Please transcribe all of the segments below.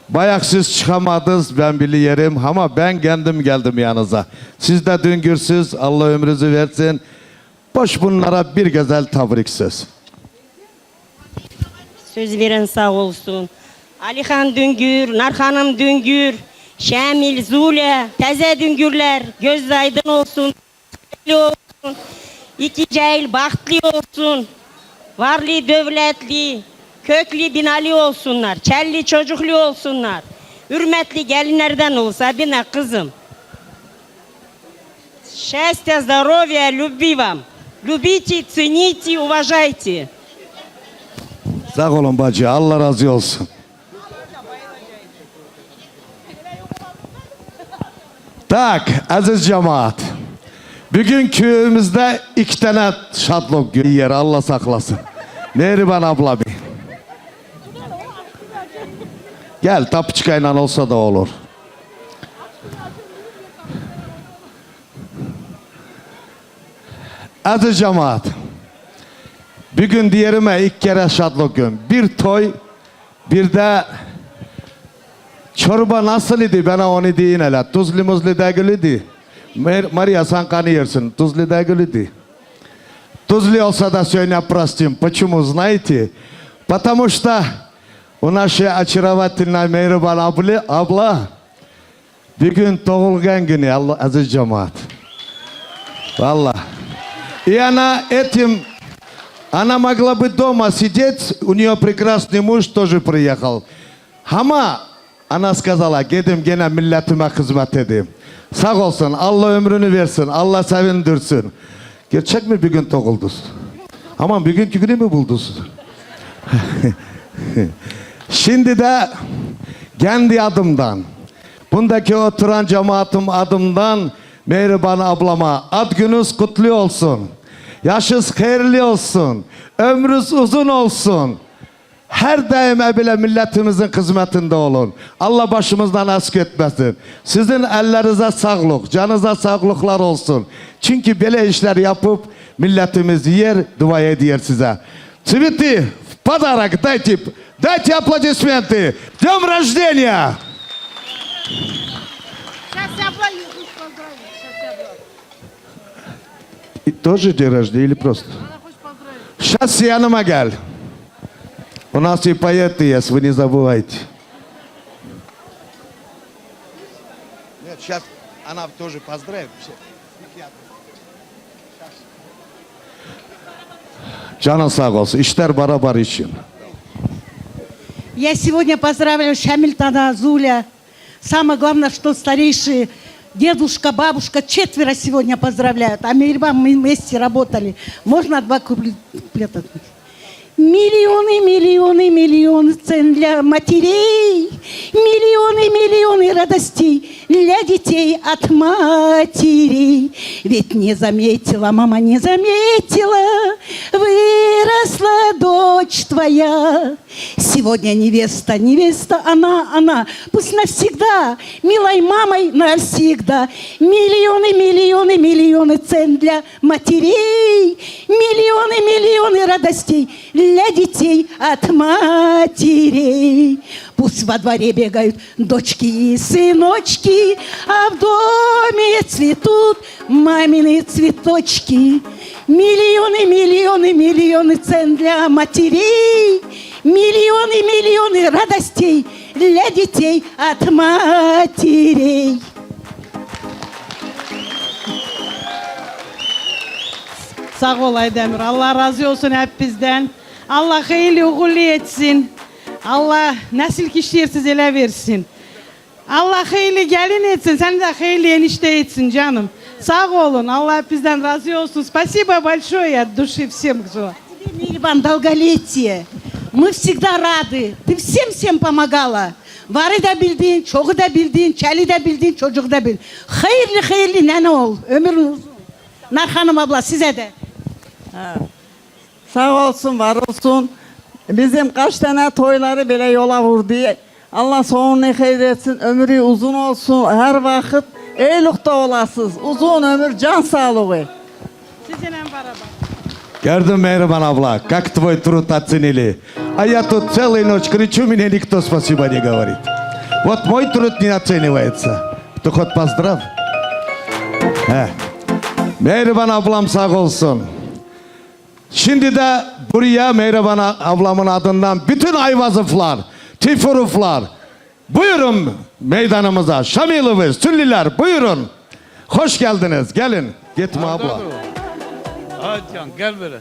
Bayak siz çıkamadınız ben biliyorum ama ben kendim geldim yanınıza. Siz de düngürsüz, Allah ömrünüzü versin. Boş bunlara bir güzel tebrik söz. Söz veren sağ olsun. Alihan Düngür, Narhanım Düngür, Şamil, Zule, teze Düngürler, göz aydın olsun, olsun. İki cahil bahtlı olsun, varlı devletli, köklü binali olsunlar, çelli çocuklu olsunlar. Hürmetli gelinlerden olsa bine kızım. Счастья, здоровья, любви вам. Любите, цените, уважайте. Sağ olun bacı, Allah razı olsun. Tak, aziz cemaat. Bugün köyümüzde 2 tane şadlık yer, Allah saklasın. Neriman abla bir. Gel, tapıçkayla olsa da olur. Aziz cemaat. Bugün diğerime 2 kere şadlık gün. Bir toy, bir de çorba nasıl idi bana onu deyin hele. Tuzlu muzlu değil idi. Maria sen kanı yersin. Tuzlu değil idi. Tuzlu olsa da söyle простим. Почему знаете? Потому что у нашей очаровательной Mehriban abla bugün doğulgan günü Allah aziz cemaat. Vallahi. И она этим, она могла бы дома сидеть, у нее прекрасный муж тоже приехал. Ama ana сказала, gidip gene milletime hizmet edeyim. Sağ olsun, Allah ömrünü versin, Allah sevindirsin. Gerçek mi bir gün doğuldunuz? Ama bugünkü günü mü buldunuz? Şimdi de kendi adımdan, bundaki oturan cemaatim adımdan Mehriban ablama ad gününüz kutlu olsun. Yaşınız hayırlı olsun. Ömrünüz uzun olsun. Her daim bile milletimizin hizmetinde olun. Allah başımızdan ask etmesin. Sizin ellerinize sağlık, canınıza sağlıklar olsun. Çünkü böyle işler yapıp milletimiz yer, dua ediyor size. Цветы в подарок дайте аплодисменты. Днем рождения! Сейчас я боюсь поздравить. Сейчас я И тоже день рождения или просто? Она хочет поздравить. Сейчас yanıma gel. У нас и поэты есть, вы не забывайте. Нет, сейчас она тоже поздравит. Canın sağ olsun. İşler beraber için. Я сегодня поздравляю Шамильтана, Зуля. Самое главное, что старейшие, дедушка, бабушка, 4 сегодня поздравляют. А Мейрбан мы вместе работали. Можно 2 куплета? Миллионы, миллионы, миллионы цен для матерей. Миллионы, миллионы радостей для детей от матерей. Ведь не заметила, мама не заметила, выросла дочь твоя. Сегодня невеста, невеста, она, пусть навсегда, милой мамой навсегда. Миллионы, миллионы, миллионы цен для матерей. Миллионы, миллионы радостей для детей от матерей. Пусть во дворе бегают дочки и сыночки, а в доме цветут мамины цветочки. Миллионы, миллионы, миллионы цен для матерей. Миллионы, миллионы радостей для детей от матерей. Sağ ol Aydemir. Allah razı olsun hep bizden. Allah hayırlı uğurlu etsin. Allah nesil kişiler size versin. Allah hayırlı gelin etsin. Sen de hayırlı enişte etsin canım. Sağ olun. Allah hep bizden razı olsun. Спасибо большое от души всем. Мейрбан, долголетие. Мы всегда рады. Ты всем помогала. Varı da bildin, çoğu da bildin, çeli de bildin, çocuk da bildin. Hayırlı nene ol. Ömrün uzun. Narhanım abla size de. Sağ olsun, var olsun. Bizim kaç tane toyları bile yola vurdu. Allah sonunu hayır etsin, ömrü uzun olsun. Her vakit eylikte olasınız. Uzun ömür, can sağlığı. Sizinle beraber. Gördün Mehriban abla, как твой труд оценили. А я тут целую ночь кричу, мне никто спасибо не говорит. Вот мой труд не оценивается. Ты хоть поздрав. Mehriban ablam sağ olsun. Şimdi de buraya Mehriban ablamın adından bütün Ayvazıflar, Tifuruflar buyurun meydanımıza. Şamiloviz, Tüllüler buyurun. Hoş geldiniz. Gelin. Gitme abla. Hadi can gel böyle.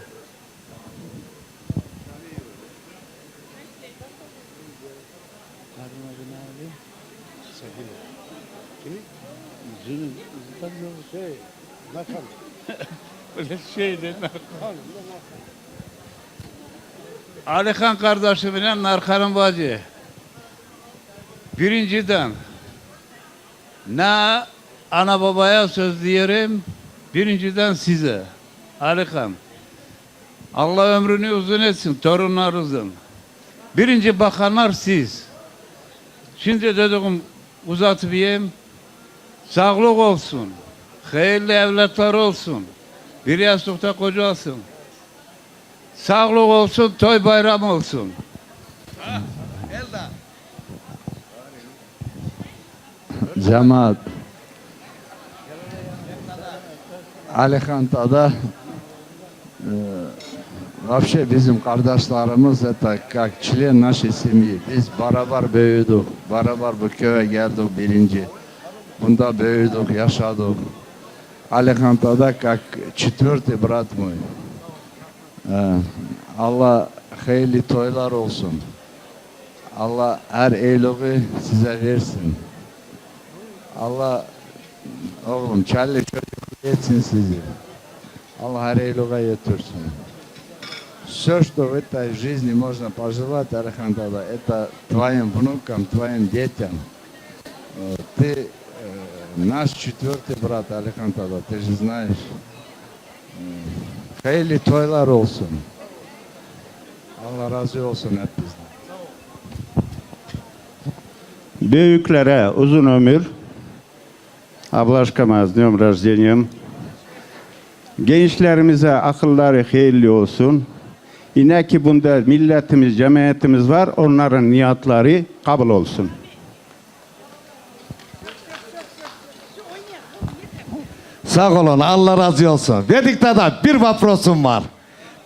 Böyle şey de Alihan kardeşimle Narkan'ın bacı. Birinciden ne ana babaya söz diyelim, birinciden size. Alihan. Allah ömrünü uzun etsin, torunlarınızın. Birinci bakanlar siz. Şimdi dedim uzatıbayım. Sağlık olsun. Hayırlı evlatlar olsun. Bir yastıkta kocasın. Sağlık olsun, toy bayram olsun. Cemaat Alihanta'da вообще bizim kardeşlerimiz это как член нашей семьи. Biz beraber büyüdük, beraber bu köye geldik birinci. Bunda büyüdük, yaşadık. Alihanta'da как четвертый брат мой. Allah hayırlı toylar olsun. Allah her iyiliği size versin. Allah oğlum çelli çocuk etsin sizi. Allah her iyiliğe yetirsin. Все, что в этой жизни можно пожелать, Алихантада, это твоим внукам, твоим детям. Ты наш четвертый брат, Алихантада, ты же знаешь. Hayırlı toylar olsun. Allah razı olsun hep bizden. Büyüklere uzun ömür. Ablaşkamaz, с днем рождения. Gençlerimize akılları hayırlı olsun. Yine ki bunda milletimiz, cemiyetimiz var. Onların niyatları kabul olsun. Sağ olun. Allah razı olsun. Vedik'te de bir vaprosum var.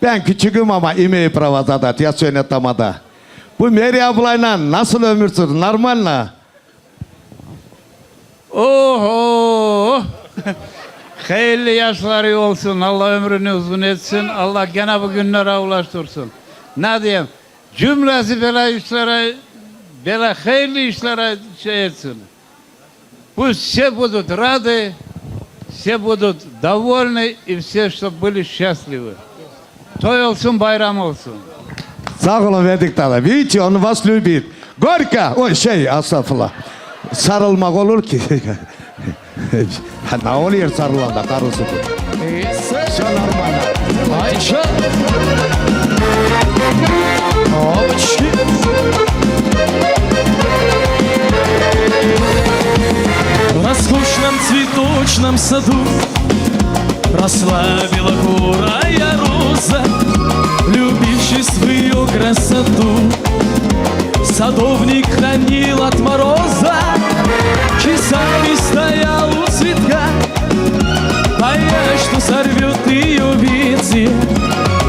Ben küçüküm ama imeyi pravazadat. Ya yönetemada. Bu Meri ablayla nasıl ömür sürdü? Normal mi? Oho! Hayırlı yaşları olsun. Allah ömrünü uzun etsin. Allah gene bu günlere ulaştırsın. Ne diyeyim? Cümlesi böyle işlere, böyle hayırlı işlere şey etsin. Пусть все будут рады, все будут довольны и все, чтобы были счастливы. Той olsun, bayram olsun. Sağ olun Vedik'te de. Видите, он вас любит. Горько. Ой, estağfurullah. Sarılmak olur ki. Ne oluyor sarılanda karısı bu? Все нормально. Ayça. Овочки. В роскошном цветочном саду росла белокурая роза, любивший свою красоту. Садовник хранил от мороза, часами стоял у цветка, боясь, что сорвет ее ветви.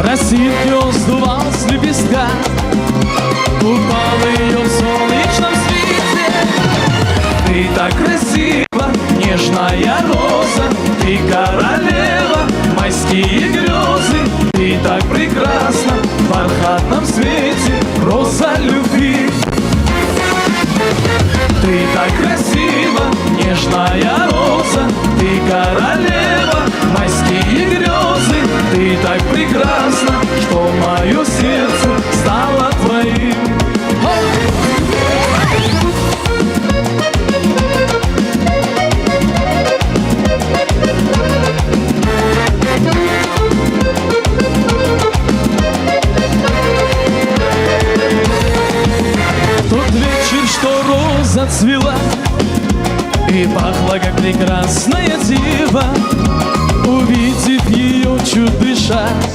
Росинки он сдувал с лепестка, купал ее в солнечном свете. Ты так красива, нежная роза, ты королева, майские грезы. Ты так прекрасна в бархатном свете, роза любви. Ты так красива, нежная роза, ты королева, майские грезы. Ты так прекрасна, что мое сердце стало твоим. Тот вечер, что роза цвела и пахла, как прекрасная дева, увидев ее чуть дышать,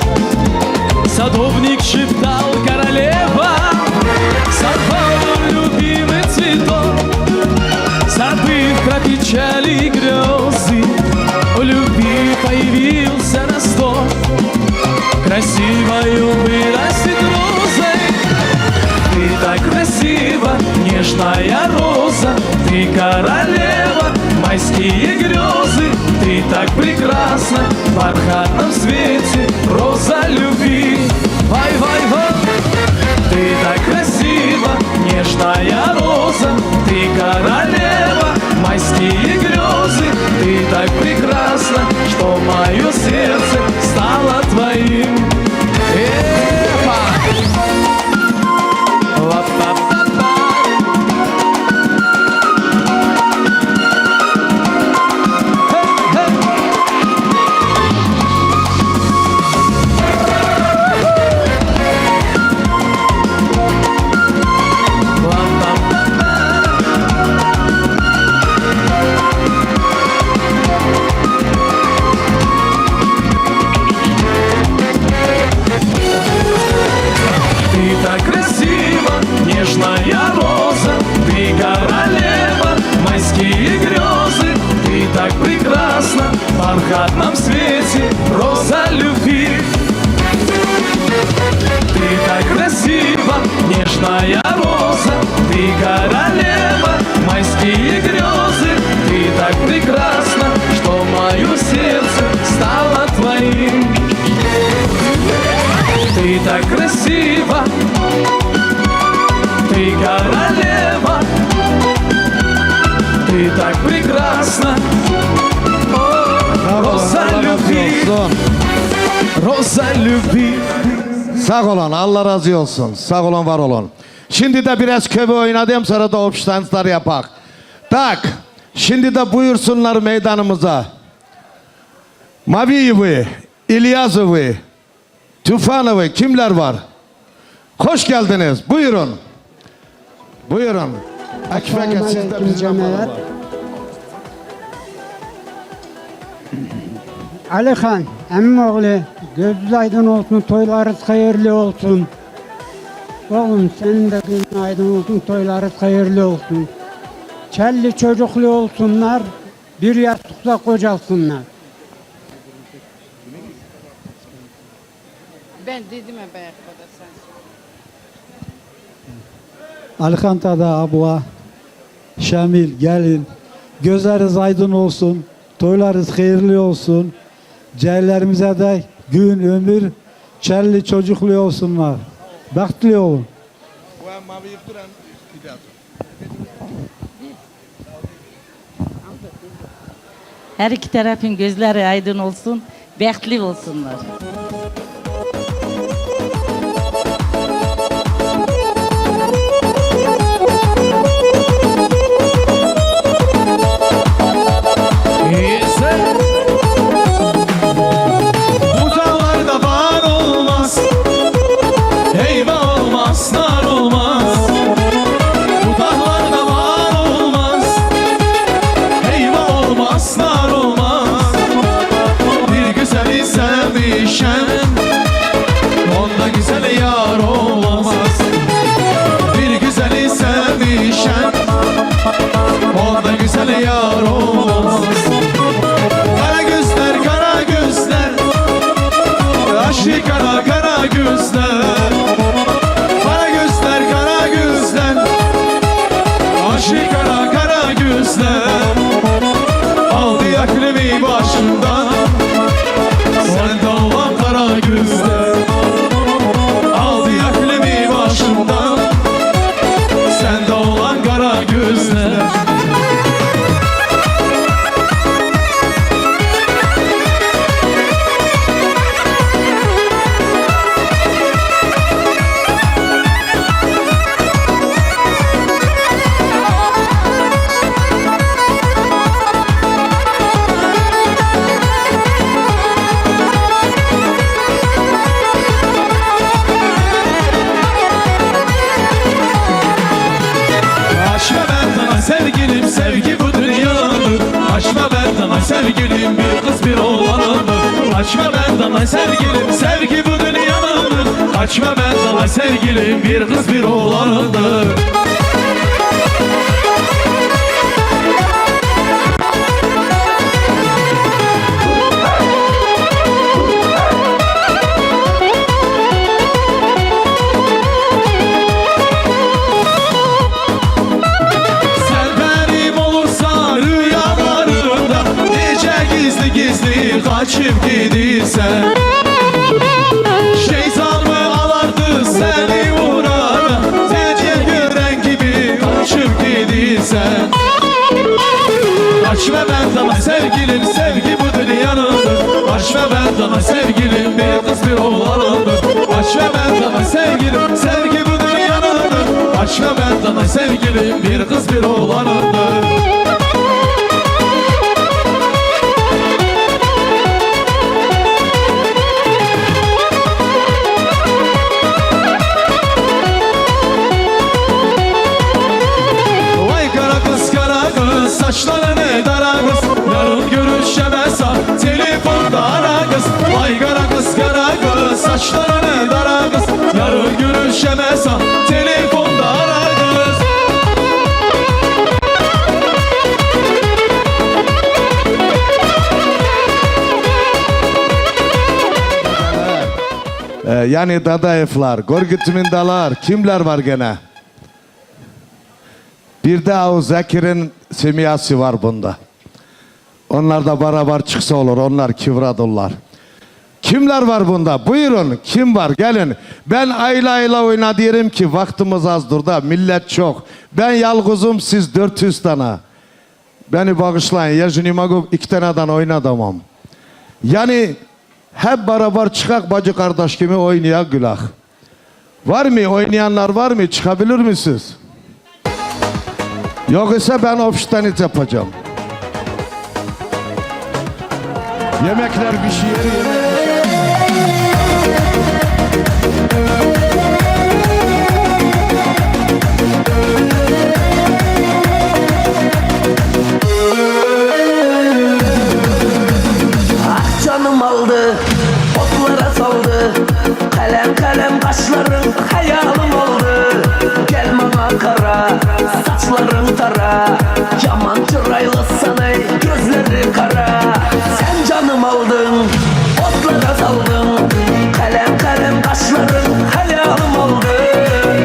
садовник шептал: королева. Сорвал он любимый цветок, нежная роза, ты королева, майские грезы, ты так прекрасна, в бархатном свете, роза любви. Вай-вай-вай, ты так красива, нежная роза, ты королева, майские грезы, ты так прекрасна, что мое сердце стало твоим. Эпа! Ла-па-па-па. Ты так красива, нежная роза, ты королева, майские грезы, ты так прекрасна, в бархатном свете, роза любви. Ты так красива, нежная роза, ты королева, майские грезы, ты так прекрасна, что мое сердце стало твоим. Ты так красива, ты королева, ты так прекрасна. О, роза любви, роза любви. Sağ olun, Allah razı olsun. Sağ olun, var olun. Şimdi de biraz köve oynadım, sonra da opştanslar yapak. Tak, şimdi de buyursunlar meydanımıza. Maviyevi, İlyazovi, Tufanovi, kimler var? Hoş geldiniz, buyurun. Buyurun. Akif'e siz de bizimle var. Alihan, emmoğlu, gözünüz aydın olsun, toylarınız hayırlı olsun. Oğlum senin de gözün aydın olsun, toylarınız hayırlı olsun. Kelli çocuklu olsunlar, bir yastıkta kocalsınlar. Ben dedim ya bayağı kadar sen. Alihan Tada abla, Şamil gelin, gözleriniz aydın olsun, toylarınız hayırlı olsun. Ceylerimize de gün ömür, kelli çocuklu olsunlar. Bahtlı olun. Her iki tarafın gözleri aydın olsun, bekli olsunlar. Uzaklarda var olmaz, eyvah olmaz, nar olmaz. Uzaklarda var olmaz, eyvah olmaz, nar olmaz. Bir güzeli sevmişem, onda güzel yar olmaz. Bir güzeli sevmişem, onda güzel yar olmaz. Kara gözler, kara gözler, aşkı kara kara gözler. Kara gözler, kara gözler, aşkı kara kara gözler. Aldı aklımı başımdan, sen de olan kara gözler. Aldı aklımı başımdan, sen de olan kara gözler. Sevgilim sevgi bu dünyanın. Açma benden ay sevgilim bir kız bir oğlanın. Açma benden ay sevgilim sevgi bu dünyanın. Açma benden ay sevgilim bir kız bir oğlanın. kaçıp gidirsen Şeytan mı alardı seni vurana Zece gören gibi kaçıp gidirsen Kaçma benden sevgilim sevgi bu dünyanındır Kaçma benden sevgilim bir kız bir oğlanındır Kaçma benden sevgilim sevgi bu dünyanındır Kaçma benden sevgilim bir kız bir oğlanındır Saçlarını dara kız Yarın görüşemezsen telefonda ara kız Vay kara kız kara kız Saçlarını dara kız Yarın görüşemezsen telefonda ara kız Yani Dadaevlar, Gorgutmindalar, kimler var gene? Bir de o Zekir'in simyası var bunda. Onlar da beraber çıksa olur. Onlar kivradırlar. Kimler var bunda? Buyurun. Kim var? Gelin. Ben ayla oyna diyelim ki vaktimiz azdır da millet çok. Ben yalgızım siz 400 tane. Beni bağışlayın. Yajinimagov 2 taneden oynadamam. Yani hep beraber çıkak bacı kardeş gibi oynayak gülah. Var mı? Oynayanlar var mı? Çıkabilir misiniz? Yok ise ben ofisten yapacağım. Yemekler bir şey yemek. Ah canım aldı, otlara saldı. Kalem kalem kaşların hayalim oldu. Gel bana kara, saçların tara. Yaman çıraylı sana gözleri kara. Sen canım aldın, otlara saldın. Kalem kalem kaşların hayalim oldu.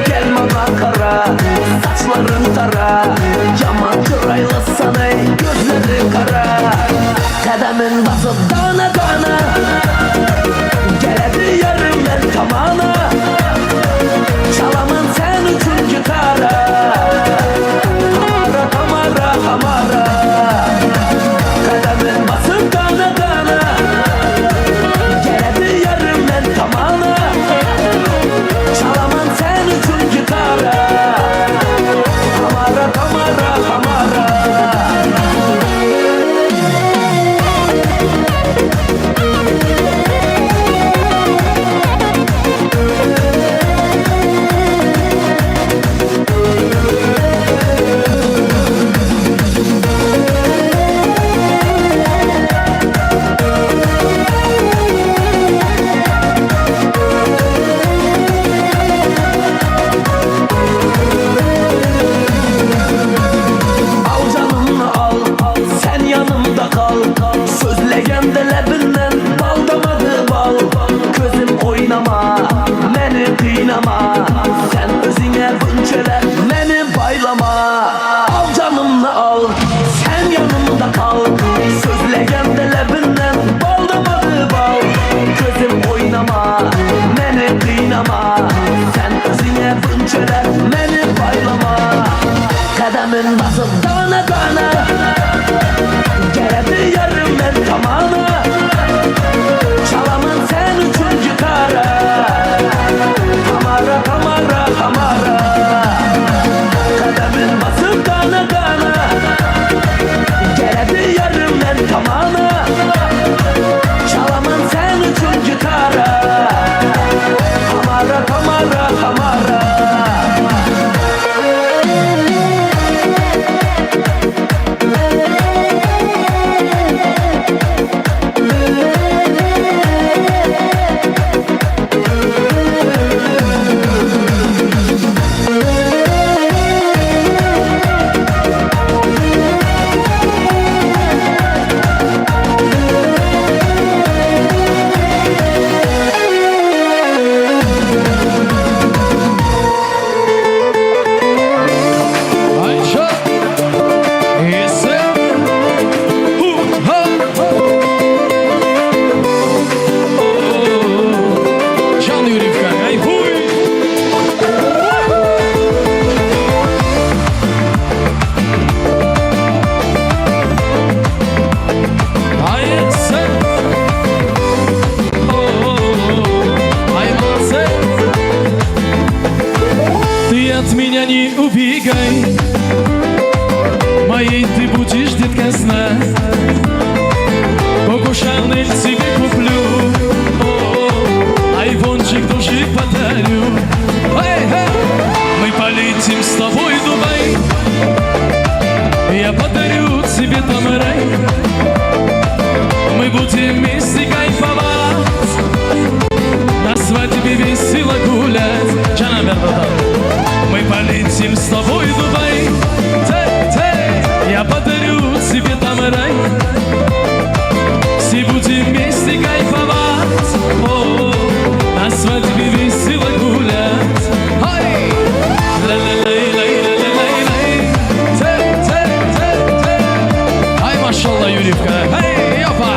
Gel bana kara, saçların tara. Yaman çıraylı sana gözleri kara. Kademin basıp dana dana. Geledi yarımdan tamana. Çalamın sen üçün gitara. Hamara hamara hamara. Kademin basıp dana dana. Geledi yarımdan tamana. Çalamın sen üçün gitara. Hamara hamara hamara. Al canımı al, sen yanımda kal. Sözlegende lebinden bal damadı bal. Gözüm oynama, beni kıynama. Sen özüne bunçeler, beni baylama. Al canımı al, sen yanımda kal. Sözlegende lebinden bal damadı bal. Gözüm oynama, beni kıynama. Sen özüne bunçeler, beni baylama. Kademin basıp dana dana. Geledi yarımdan tamana. Çalamın sen üçün gitara. Hamara hamara hamara. Kademin basıp dana dana. Geledi yarımdan tamana. Çalamın sen üçün gitara. Hamara hamara hamara. меня не убегай. Моей ты будешь, детка, знать. Коко Шанель тебе куплю, айфончик тоже подарю. Мы полетим с тобой в Дубай. Я подарю тебе там рай. Мы будем вместе кайфовать, на свадьбе весело гулять. Мы полетим с тобой в Дубай. Я подарю тебе там рай. Все будем вместе кайфовать, на свадьбе весело гулять. Ай, машалла, Юрьевка. Эй, опа!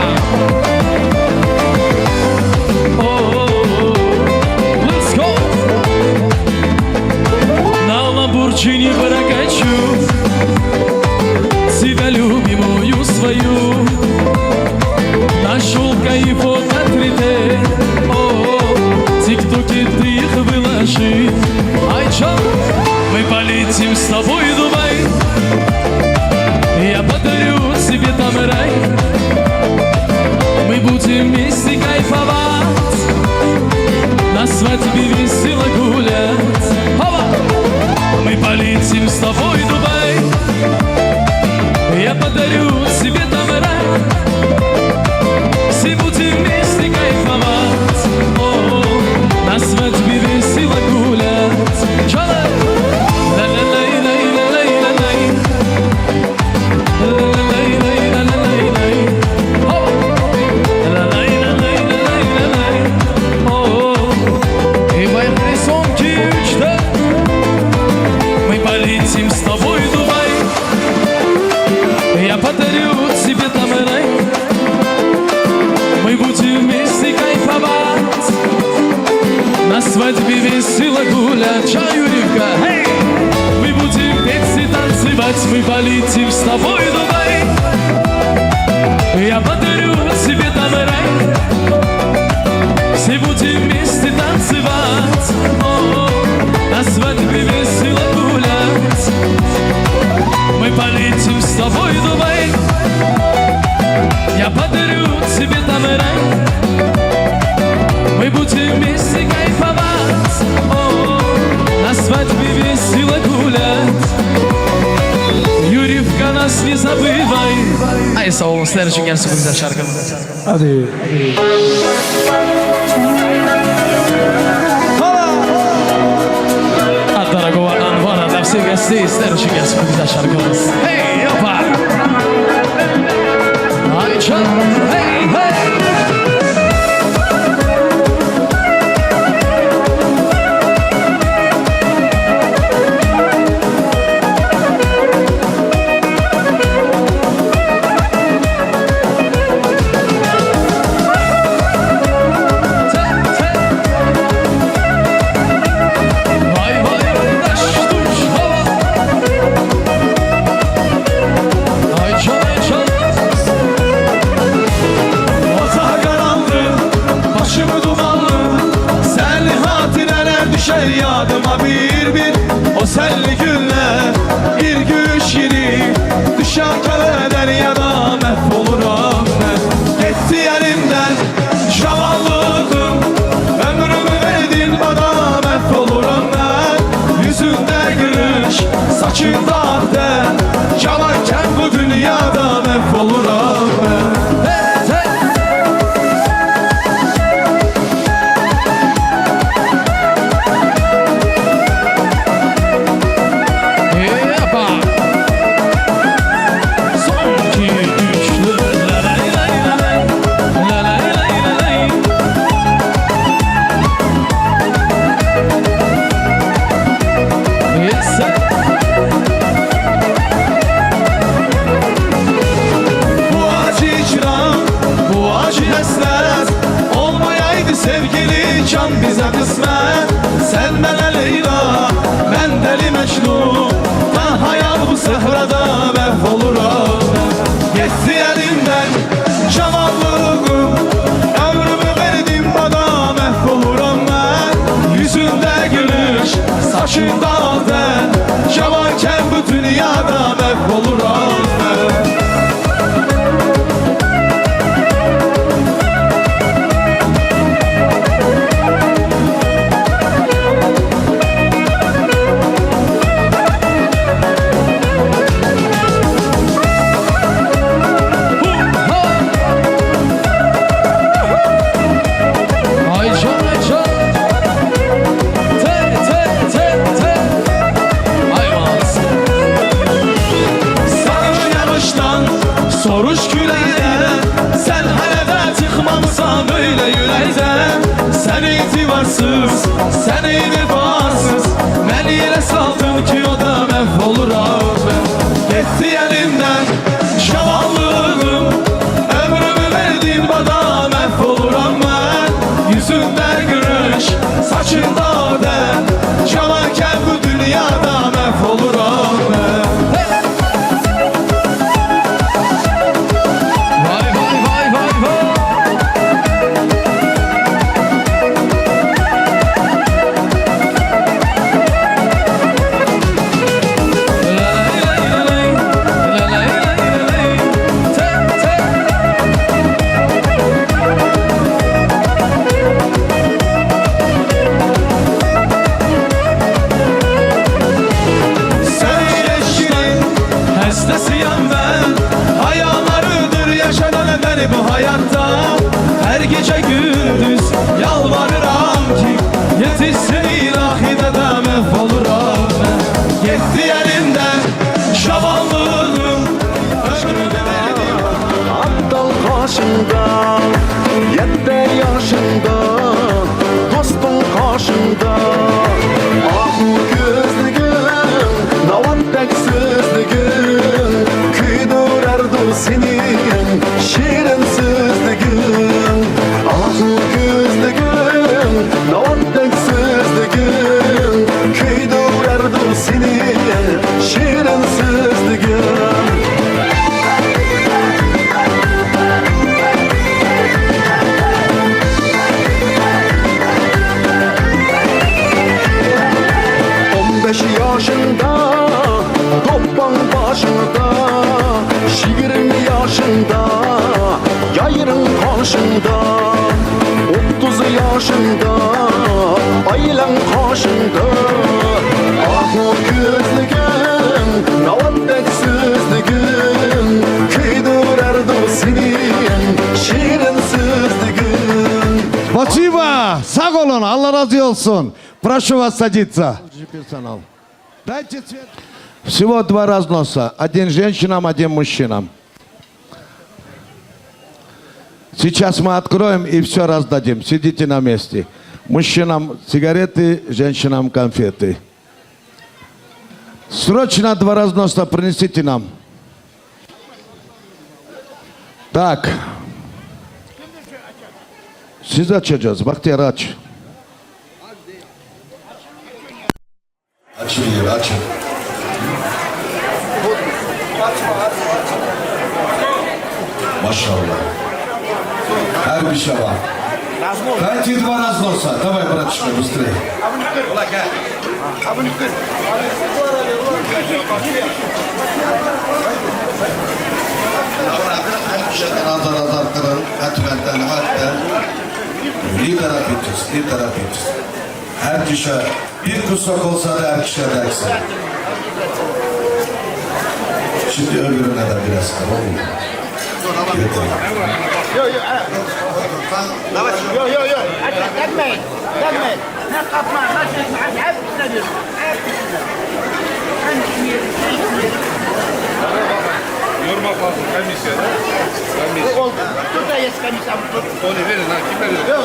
Let's go! На Ламборджини прокачу тебя, любимую свою. Нашел кайф от 3D. ТикТоке ты их выложи. Ай, чё? Мы полетим с тобой в Дубай. Я подарю тебе там рай. Мы будем вместе кайфовать, на свадьбе весело гулять. Мы полетим с тобой в Дубай. Я подарю тебе там рай. Все будем вместе кайфовать, на свадьбе весело гулять. И поехали сумки, что? Мы полетим с тобой в Дубай. Я подарю тебе там рай. Мы будем вместе кайфовать, на свадьбе весело гулять. Ча, Юрьевка, hey! Мы будем петь и танцевать. Мы полетим с тобой в Дубай. Я подарю тебе там рай. Все будем вместе танцевать, на свадьбе весело гулять. Мы полетим с тобой в Дубай. Я подарю тебе там рай. Мы будем вместе кайфовать, на свадьбе весело гулять. Юрьевка, нас не забывай. Ay sağ olun, sizler için gelsin bu güzel şarkımız. Hadi. От дорогого Анвара для всех гостей, sizler için gelsin bu güzel şarkımız. Hey, yapar. Ay çal, hey, hey. Yadıma bir bir o selli günler. Bir gün şirin düşen kale deryada mahvoluram ben. Gitti elimden şavallığım, ömrümü verdin bana mahvoluram ben. Yüzünde gülüş, saçında ahden, çalarken bu dünyada mahvoluram ben. Sevgili can bize kısmet. Sen bana Leyla, ben deli Mecnun. Ben hayal bu sıhrada mahvoluram. Geçti elimden cevallığım, ömrümü verdim bana mahvoluram ben. Yüzünde gülüş, saçında alden, dünyada mahvoluram ben. Soruş küləkdən, sən hələ də çıxmamısan böyle yürəkdən. Sən etibarsız, sən etibarsız, məni elə saldın ki o da məhv oluram ben. Getdi əlimdən şavanlığım, ömrümü verdim bana məhv oluram mən. Yüzündə gülüş, saçında dən, cavanken bu dünyada məhv oluram ben. Bu hayatta her gece gündüz yalvarıram ki yetişsin ilahide de mahvoluram ben. Gitti elimden şavanlığım, ömrümü verdim. Aptal karşında, 7 yaşında, dostum karşında. Ahu gözlüğün, navanteksizliğin, küydürerdu senin şirin sözlüğün. Ahu gözlüğün, navanteksizliğin, küydürerdu senin şirin sözlüğün. Yaşında, toppan başında, 20 yaşında, yayrın karşında, 30 yaşında, ailen karşında. Ah o gözlüğün, navanteksizliğin, küydürerdu senin şirin sözlüğün. Спасибо! Sağ olun, Allah razı olsun. Прошу вас садиться. Персонал. Дайте цвет. Всего 2 разноса. Один женщинам, один мужчинам. Сейчас мы откроем и все раздадим. Сидите на месте. Мужчинам сигареты, женщинам конфеты. Срочно 2 разноса принесите нам. Так. Siz açacağız. Bahtiyar aç. Açın yeri açın. Maşallah. Her bir şey var. Дайте 2 разноса. Давай, братишка, быстрее. Azar kırın, etmekten, hatten. İyi taraf edeceğiz, iyi taraf edeceğiz. Her kişi bir kusak olsa da her kişi dersin. Şimdi öbürüne de biraz tamam mı? Yok. Denmeyin. Ne kapma, ne çekme. Hep istediyorum. Yormak lazım komisyada. Tut da yes komisyada. Onu verin ha, kim veriyor? Yok.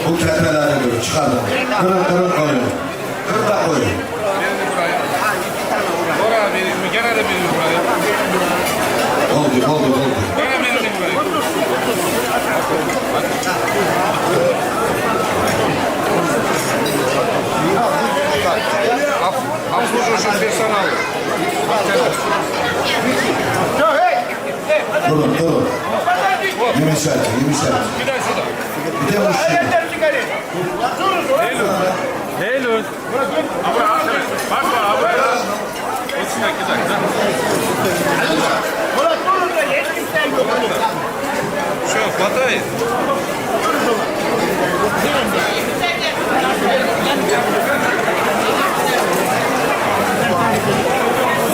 Bu kefelere göre çıkardım. Kırın koyun. Kır da koyun. Gene de benim buraya. Oldu. Gene benim buraya. Обслуживающий персонал. Durun. yumuşak, yumuşak. Bir de muşak.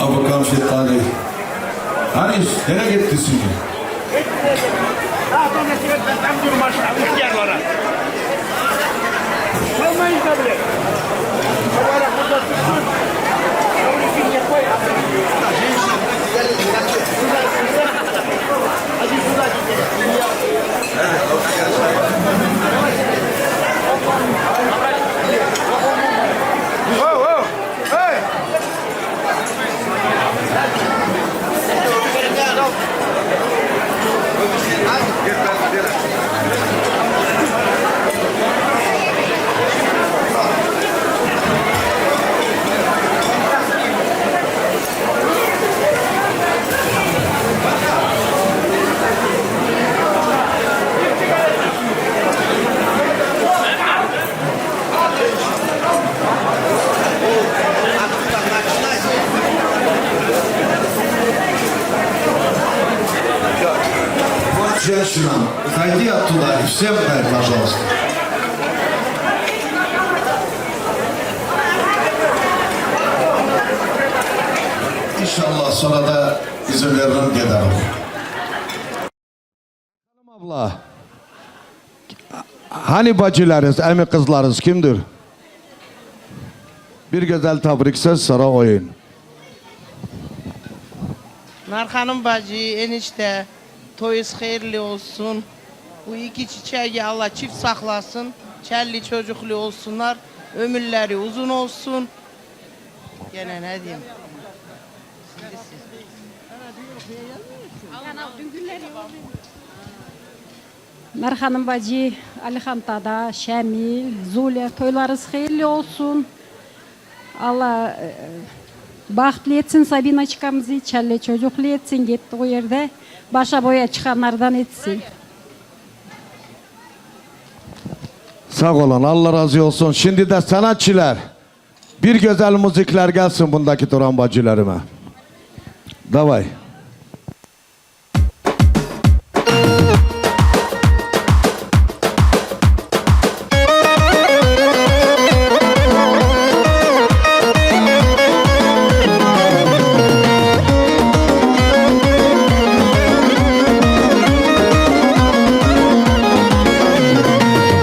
Abu Kamşit Ali. Hani nereye gitti şimdi? Женщина, зайди оттуда и всем дай, пожалуйста. İnşallah sonra da izin veririm giderim. Abla. Hani bacılarınız, emi kızlarınız kimdir? Bir güzel tebrik söz sonra oyun. Narhan'ın bacı, enişte, toyuz hayırlı olsun. Bu iki çiçeği Allah çift saklasın. Çelli çocuklu olsunlar. Ömürleri uzun olsun. Gene ne diyeyim? Narhan'ın bacı, Alihan Tada, Şemil, Zule, toylarınız hayırlı olsun. Allah bahtlı etsin Sabina çıkamızı, çelle çocuklu etsin, gitti o yerde. Başa boya çıkanlardan etsin. Sağ olun, Allah razı olsun. Şimdi de sanatçılar, bir güzel müzikler gelsin bundaki duran bacılarıma. Davay.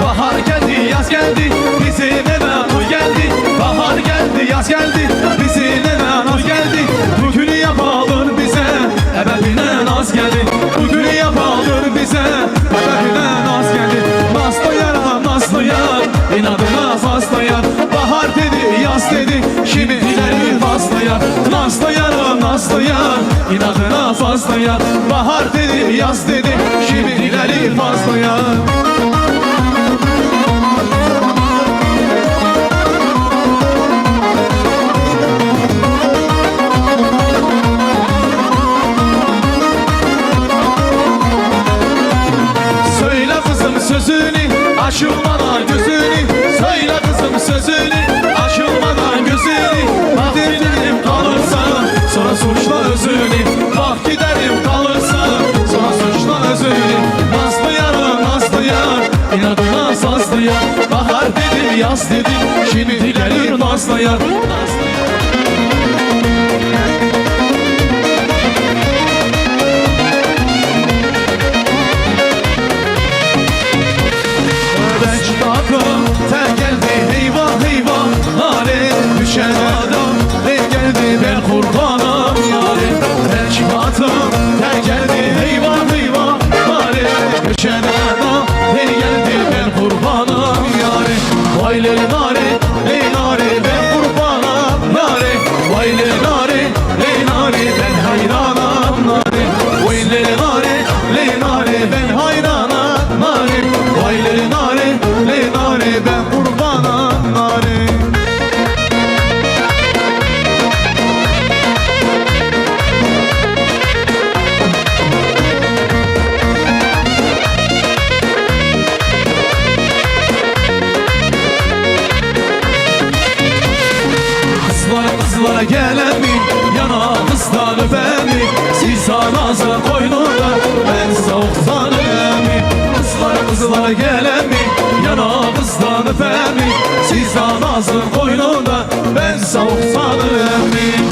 Bahar geldi, yaz geldi, bizim eve nur geldi. Bahar geldi, yaz geldi, bizim eve nur geldi. Bugün yapalım bize, ebebine naz geldi. Bugün yapalım bize, ebebine naz geldi. Nazlı yar, nazlı yar, inadına fazla yar. Bahar dedi, yaz dedi, kimileri fazla yar. Nazlı yar, nazlı yar, inadına fazla yar. Bahar dedi, yaz dedi, kimileri fazla yar. Söyle kızım sözünü, açılmadan gözünü. Söyle kızım sözünü, açılmadan gözünü. Bak giderim kalırsa, sonra suçla özünü. Bak giderim kalırsa, sonra suçla özünü. Nazlı yar, nazlı yar, inadına sazlı yar. Bahar dedim, yaz dedim, şimdi dilerim nazlı yar. Nazlı yar. Bektadım, sen geldi eyvah eyvah. Nare düşen adam, hey geldi ben kurbanım yare. Bektadım, sen geldi eyvah eyvah. Nare düşen adam, hey geldi ben kurbanım yare. Vay ley nare, ey nare ben kurbanım nazın koynunda ben soğuk zanemi Kızlar gelemi yanağımızdan öpemi Siz nazın koynunda ben soğuk zanemi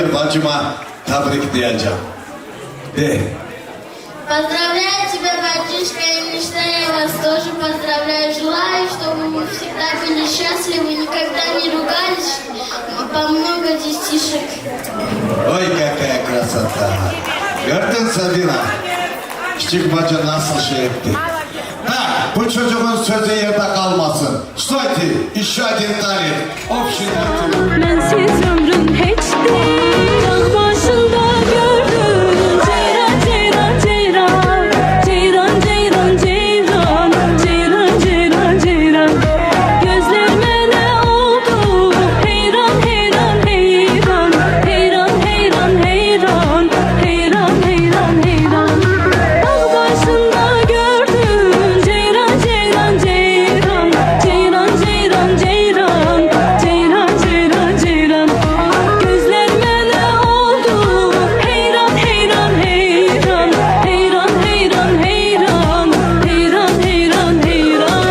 gel bacıma tebrik diyeceğim. De. Поздравляю тебя, батюшка, и мечтаю, я вас тоже поздравляю. Желаю, чтобы мы всегда были счастливы, никогда не ругались, по много детишек. Ой, какая красота. Gördün Sabina? Küçük bacı nasıl şey etti? Ha, bu çocuğun sözü yerde kalmasın. Stойте, еще один тариф. Общий тариф. Bensiz ömrüm hiç değil, dağ başında gördüm. Ceyran, ceyran, ceyran, ceyran, ceyran, ceyran, ceyran, ceyran, ceyran. Gözlerime ne oldu? Heyran, heyran, heyran, heyran, heyran, heyran, heyran, heyran, heyran. Dağ başında gördüm. Ceyran, ceyran, ceyran, ceyran, ceyran, ceyran, ceyran, ceyran, ceyran. Gözlerime ne oldu? Heyran, heyran, heyran, heyran, heyran, heyran, heyran, heyran, heyran.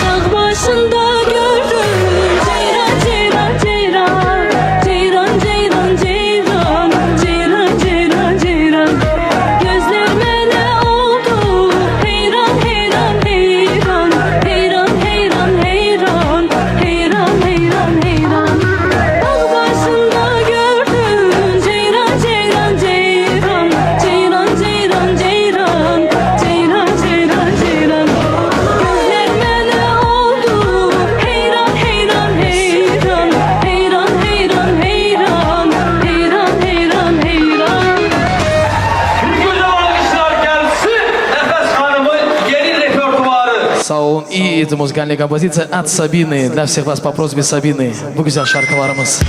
Dağ başında gördüm. Ceyran, ceyran, ceyran, ceyran, ceyran, ceyran, ceyran, ceyran, ceyran. Gözlerime ne oldu? Heyran, heyran, heyran, heyran, heyran, heyran, heyran, heyran, heyran. Dağ başında gördüm. Ceyran, ceyran, ceyran, ceyran, ceyran, ceyran, ceyran, ceyran, ceyran. Gözlerime ne oldu? Heyran, heyran, heyran, heyran, heyran, heyran, heyran, heyran, heyran. Güzel alkışlar gelsin. Nefes Hanım'ın yeni repertuarı. Sağ olun. И это музыкальная композиция от Сабины. Для всех вас по просьбе Сабины. Bu güzel şarkılarımız.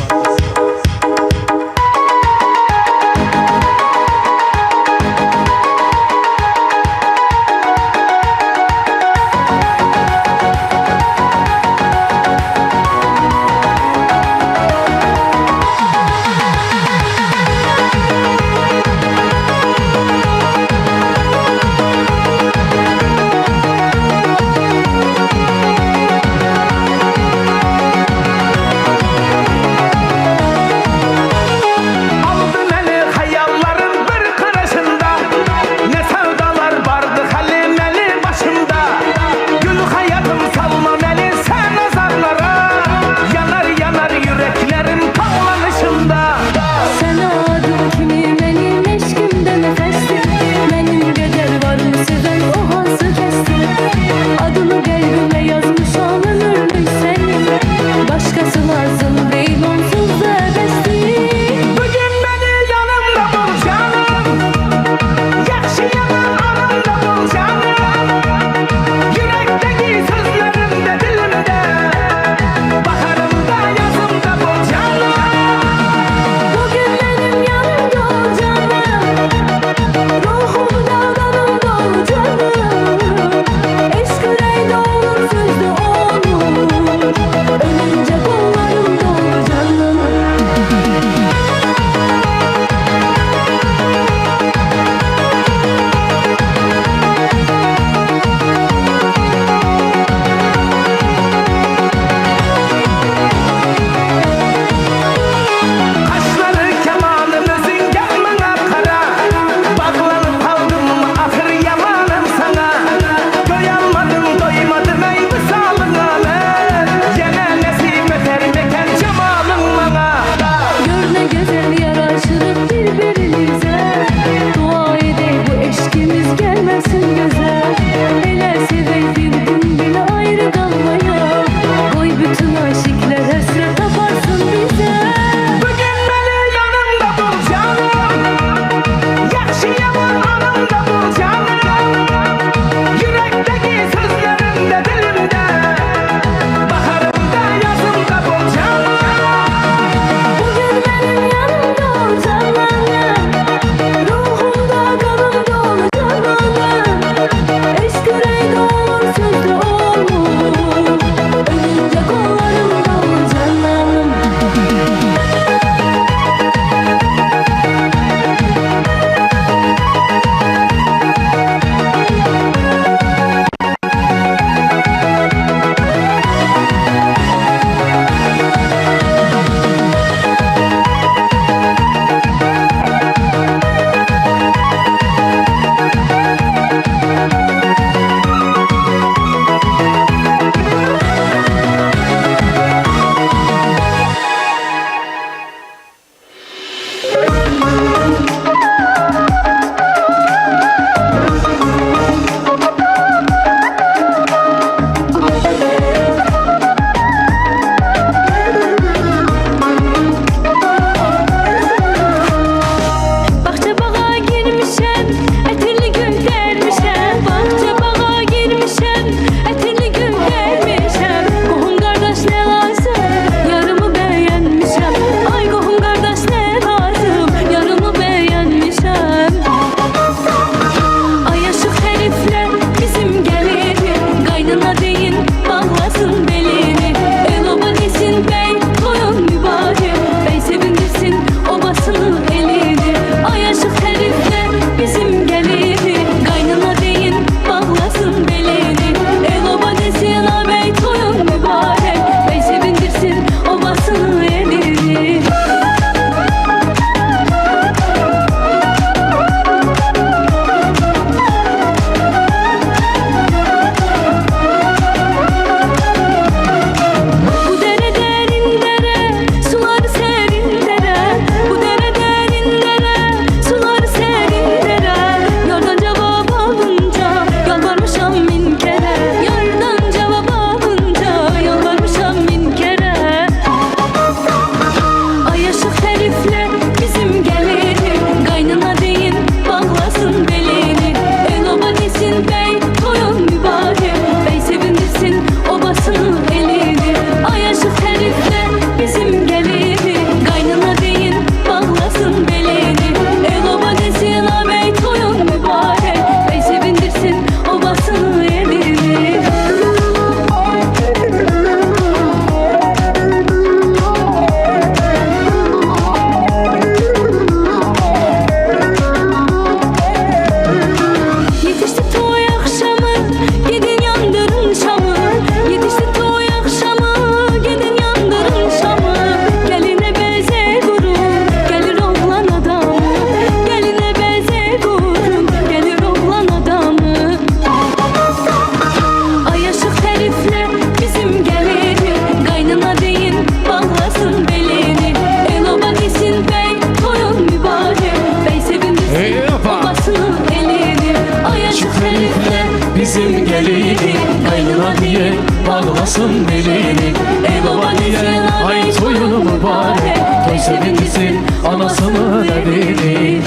şerifle bizim gelini, kaynına diye bağlasın belini. Ey baba desin ay toyunu mübarek, toy sevindirsin anasının evini.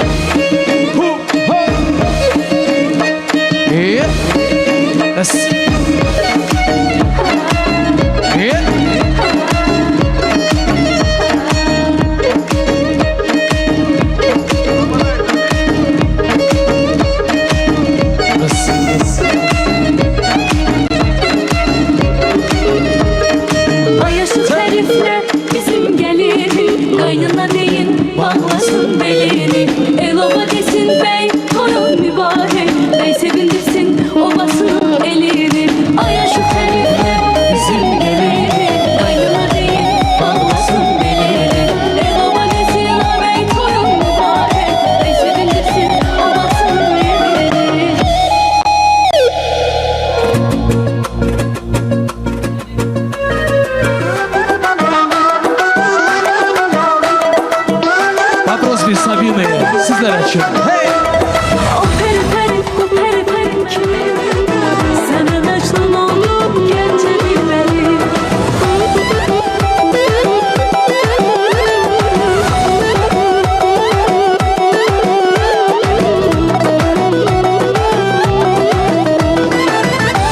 Yes. Ayaşı şerifle bizim gelini, kaynına deyin bağlasın belini. El oba desin bey torun mübarek, bey sevindirsin obasının elini. Ayaşı şerifle bizim gelini, kaynına deyin bağlasın belini. El oba desin bey torun mübarek, bey sevindirsin obasının elini. По просьбе Сабины, sizler için. Hey! O peri peri, bu peri peri kimin? Sana Mecnun oldum gence bilmeli.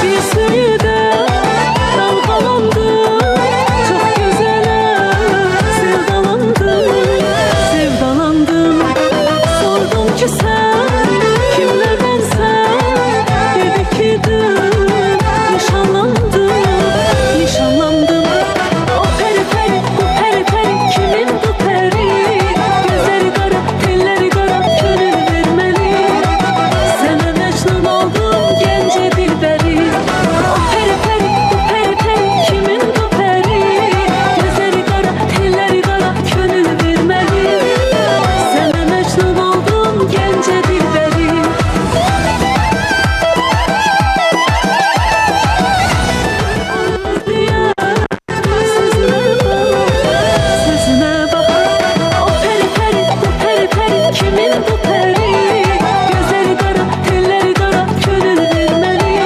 Bir suyuda dalgalandım, çok güzele sevdalandım, sevdalandım. Sordum ki sen kimlerdensen, dedi ki dün nişanlandım, nişanlandım. O peri peri, bu peri peri kimin bu peri? Gözleri kara, telleri kara, gönül vermeli. Sana Mecnun oldum gence dilberi. O peri peri, bu peri peri kimin bu peri? Gözleri kara, telleri kara, gönül vermeli. Sana Mecnun oldum gence dilberi. Sözüme bak, o peri peri, bu peri peri kimin bu peri? Gözleri kara, telleri kara, gönül vermeli.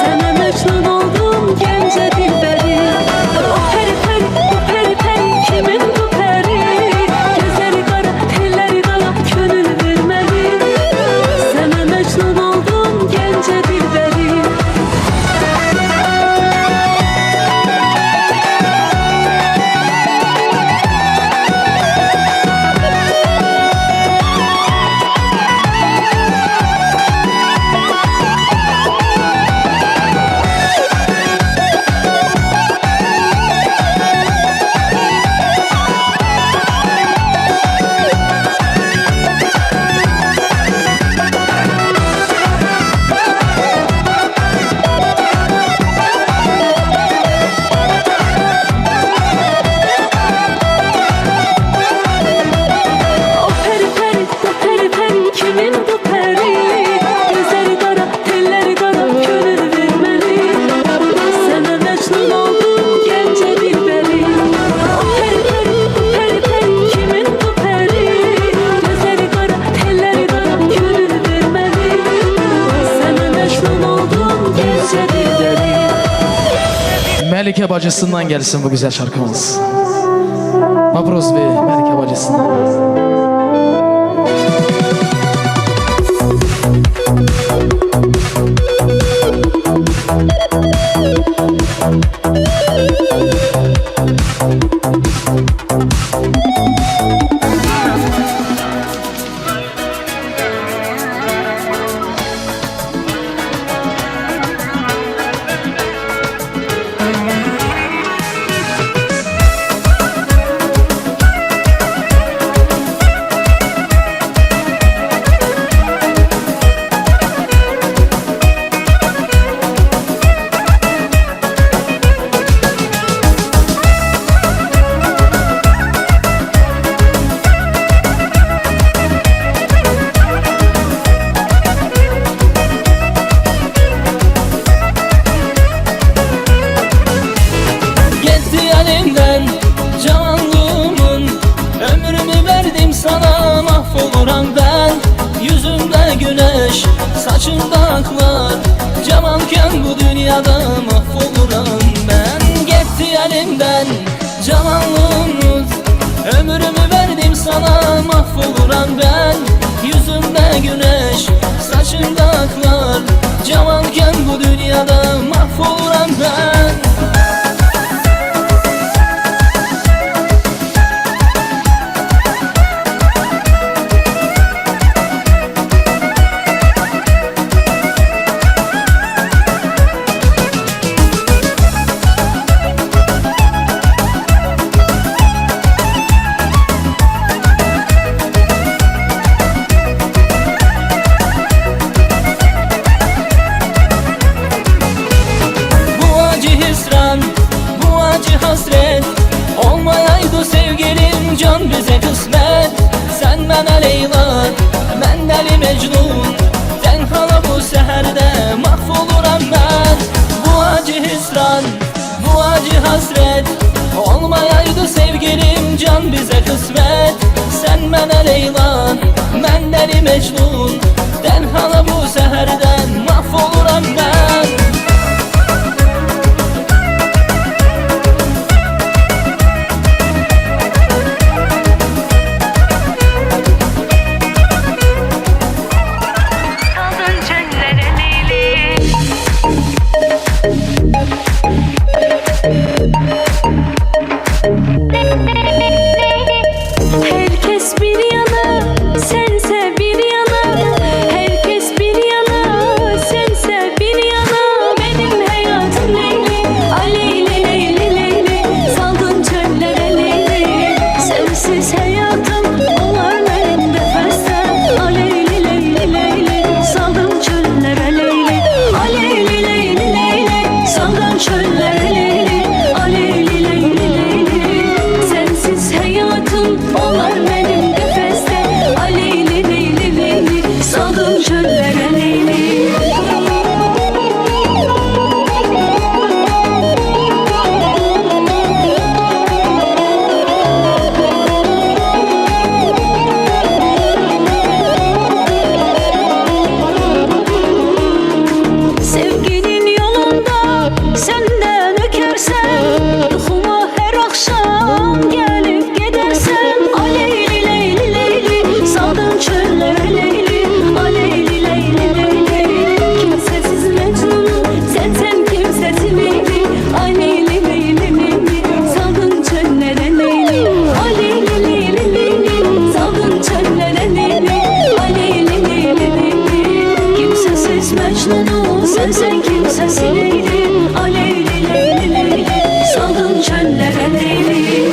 Sana Mecnun oldum gence dilberi. O peri peri, bu peri peri kimin bu peri? Gözleri kara, telleri kara, gönül vermeli. Sana Mecnun oldum gence dilberi. O peri peri, bu peri peri kimin bu peri? Gözleri kara, telleri kara, gönül vermeli. Sana Mecnun oldum gence dilberi. O peri peri, bu peri peri kimin bu peri? Gözleri kara, telleri kara, gönül vermeli. Sana Mecnun oldum gence dilberi. Melike bacısından gelsin bu güzel şarkımız. По просьбе Melike bacısından. saçındaklar Cavanken bu dünyada mahvoluram ben Gitti elimden cavanlığımız Ömrümü verdim sana mahvoluram ben Yüzümde güneş saçındaklar Cavanken bu dünyada mahvoluram ben hasret olmayaydı sevgilim can bize kısmet Sen bana Leyla, ben deli Mecnun Tenhala bu seherde mahvoluram ben Bu acı hüsran, bu acı hasret olmayaydı sevgilim can bize kısmet Sen bana Leyla, ben deli Mecnun Tenhala bu seherden mahvoluram ben Herkes bir yana, sense bir yana Herkes bir yana, sense bir yana Benim hayatım Leyli, aleyli leyli leyli Saldın çöllere Leyli, sensiz hayatım Olar benim nefeste Aleyli leyli leyli, saldım çöllere Leyli Aleyli leyli leyli, saldım çöllere Leyli Aleyli leyli leyli, sensiz hayatım Olar benim nefeste Aleyli leyli leyli Saldım çöllere Leyli Sevginin yolunda senden ökersen Yuxuma her akşam gelip gidersen Aleyli leyli leyli Saldın çöllere Leyli Aleyli leyli leyli Kimsesiz Mecnun'um sen kimsesiz Leyli Aleyli leyli leyli Saldın çöllere Leyli Aleyli leyli leyli Saldın çöllere Leyli Aleyli leyli leyli Kimsesiz Mecnun'um sen kimsesiz Leyli Aleyli leyli leyli Saldın çöllere Leyli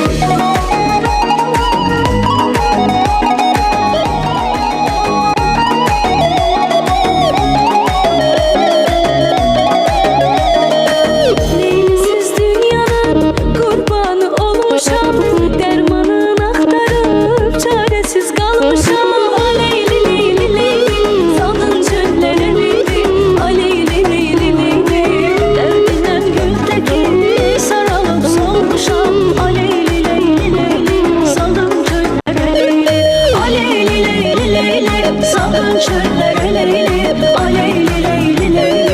Leylisiz dünyanın kurbanı olmuşam Dermanın aktarıp çaresiz kalmışam Aleyli leyli leyli Saldın çöllere Leyli Aleyli leyli leyli Derdinden güldeki sarılıp solmuşam Aleyli leyli leyli Saldın çöllere Leyli Aleyli leyli leyli Saldın çöllere Leyli Aleyli leyli leyli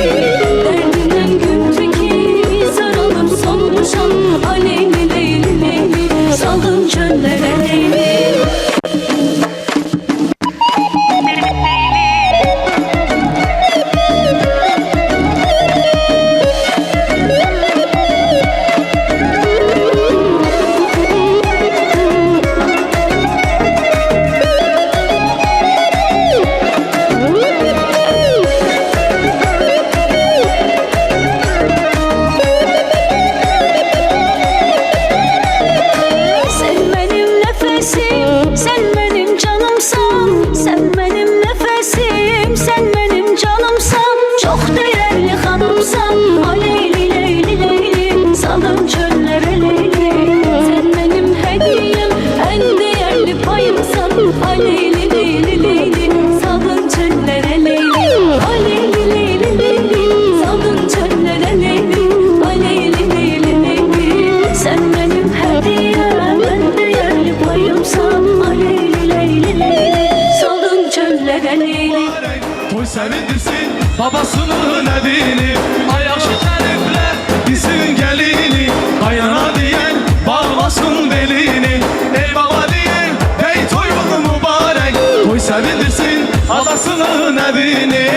Derdinden güldeki sarılıp solmuşam Aleyli leyli leyli Saldın çöllere Leyli Sen benim babasının evini. Ayak şekerifle bizim gelini, kaynana diyen bağlasın belini. Ey baba diyen hey toyun mübarek, toy sevindirsin adasının evini.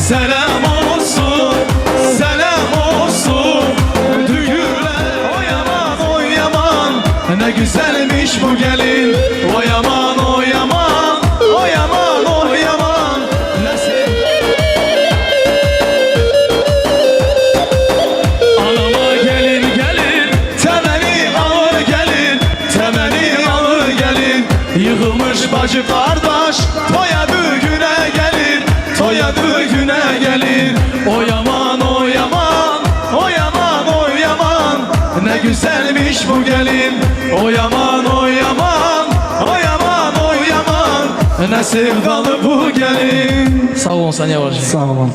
Selam olsun, selam olsun düğürler. Oy aman, oy aman, ne güzelmiş bu gelin. Oy aman, oy aman, oy aman, oy aman. Anama gelin gelin, temeni alır gelin, temeni alır gelin. Yığılmış bacı kardeş, toya düğüne gelin, toya düğüne gelin. Oy aman, oy aman, oy aman, oy aman, ne güzelmiş bu gelin. Oy aman, oy aman, oy aman, oy aman, ne sevdalı bu gelin. Sağ olun Saniye Bacı. Sağ olun.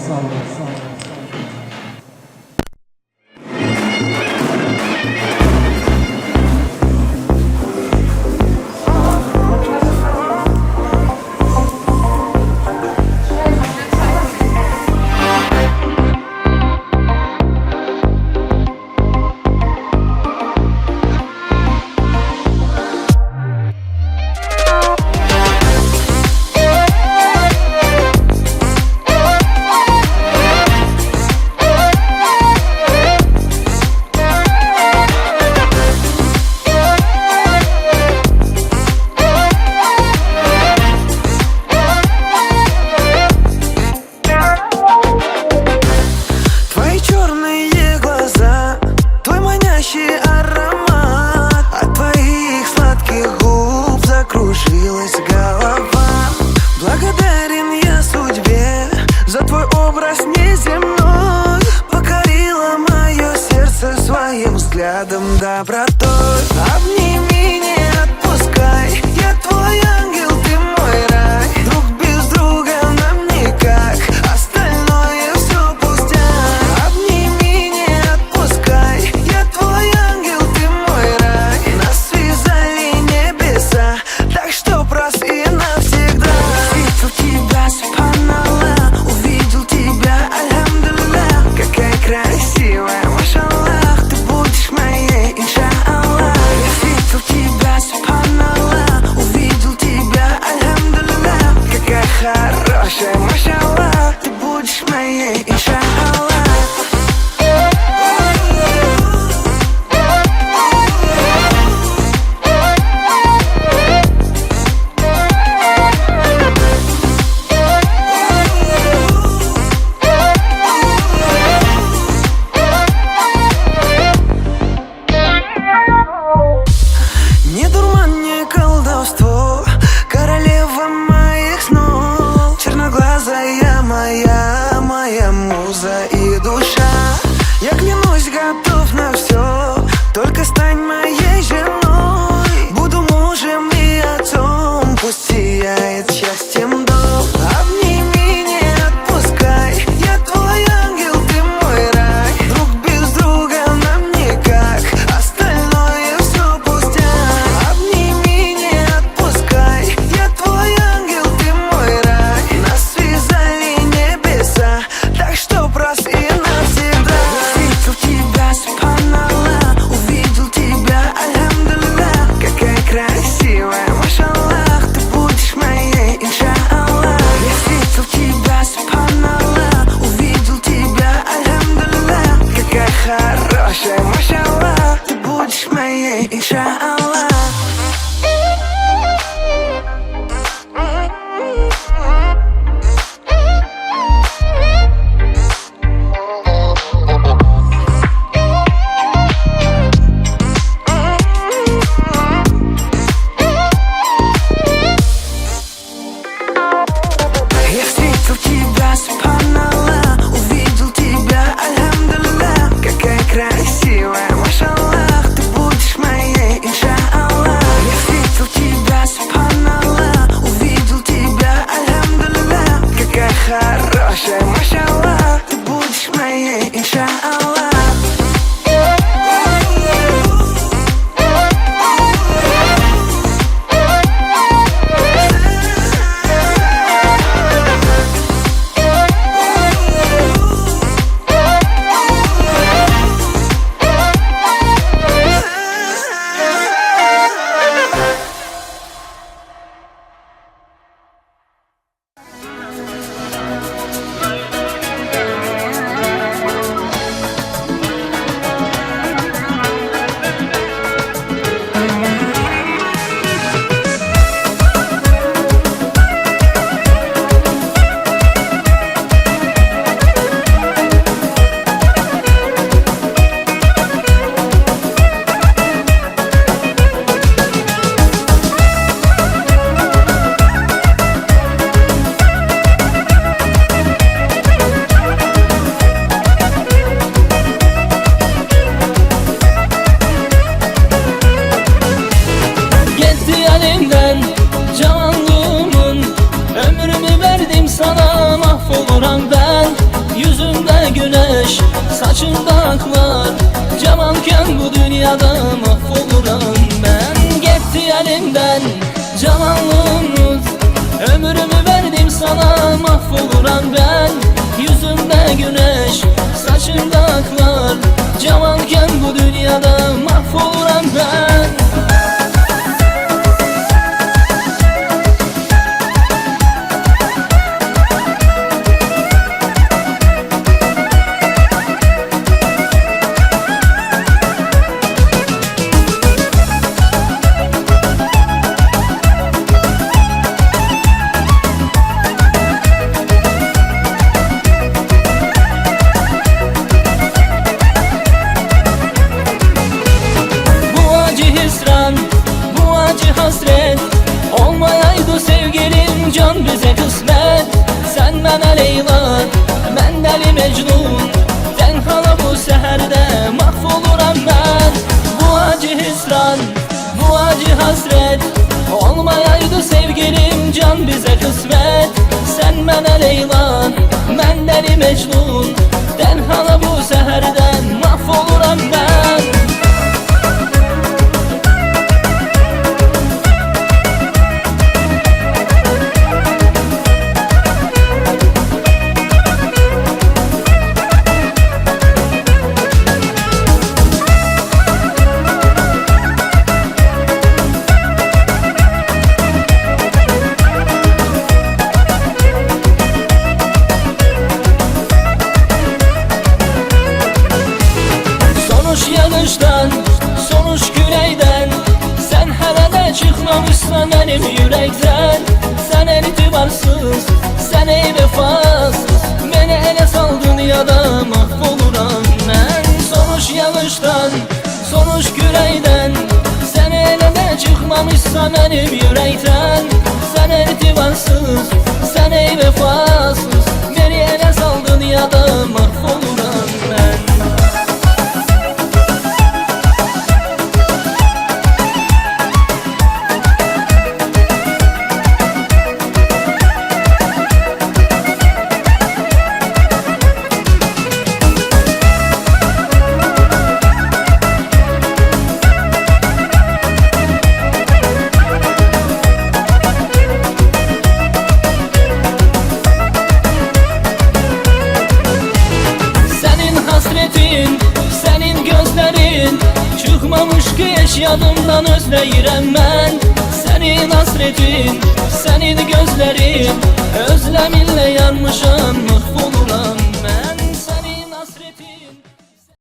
Взглядом добротой обними, не отпускай. Я твой ангел, ты мой рай. Друг без друга нам никак, остальное все пустяк. Обними, не отпускай. Я твой ангел, ты мой рай. Нас связали небеса, так что прости навсегда. Увидел тебя, субханаллах, увидел тебя, альхамдулиллах. Какая красивая, машаллах, ты будешь моей, иншаллах. Я видел тебя, субханаллах, увидел тебя, альхамдулиллах. Какая хорошая, машаллах, ты будешь моей, иншаллах. Не дурман, не колдовство, королева моих снов. Черноглазая моя, моя муза и душа. Я клянусь, готов на все, только стань моей женой. Буду мужем и отцом, пусть сияет счастьем дом. Обними, не отпускай, я твой ангел, ты мой рай. Друг без друга нам никак, остальное все пустяк. Обними, не отпускай, я твой ангел, ты мой рай. Нас связали небеса, так что прости навсегда. saçındaklar Cavanken bu dünyada mahvoluram ben Gitti elimden cavanlığımız Ömrümü verdim sana mahvoluram ben Yüzümde güneş saçındaklar Cavanken bu dünyada mahvoluram ben Bu acı hasret olmayaydı sevgilim can bize kısmet Sen mənə Leyla, mən dəli Mecnun Tenhala bu səhərdə mahvoluram mən Bu acı hüsran, bu acı hasret olmayaydı sevgilim can bize kısmet Sen mənə Leyla, mən dəli Mecnun Tenhala bu səhərdə mahvoluram mən Sonuç küləkdən Sən hələ də çıxmamışsan mənim ürəkdən Sən etibarsız, sən ey vefasız Məni elə saldın yada mahvoluram mən Sonuç yağışdan, sonuç küləkdən Sən elə də çıxmamışsan mənim ürəkdən Sən etibarsız, sən ey vefasız Məni elə saldın yada mahvoluram mən Senin gözlerin çıkmamış ki yadımdan özləyirəm mən Senin hasretin, senin gözlerin özləminlə yanmışam mahvoluram mən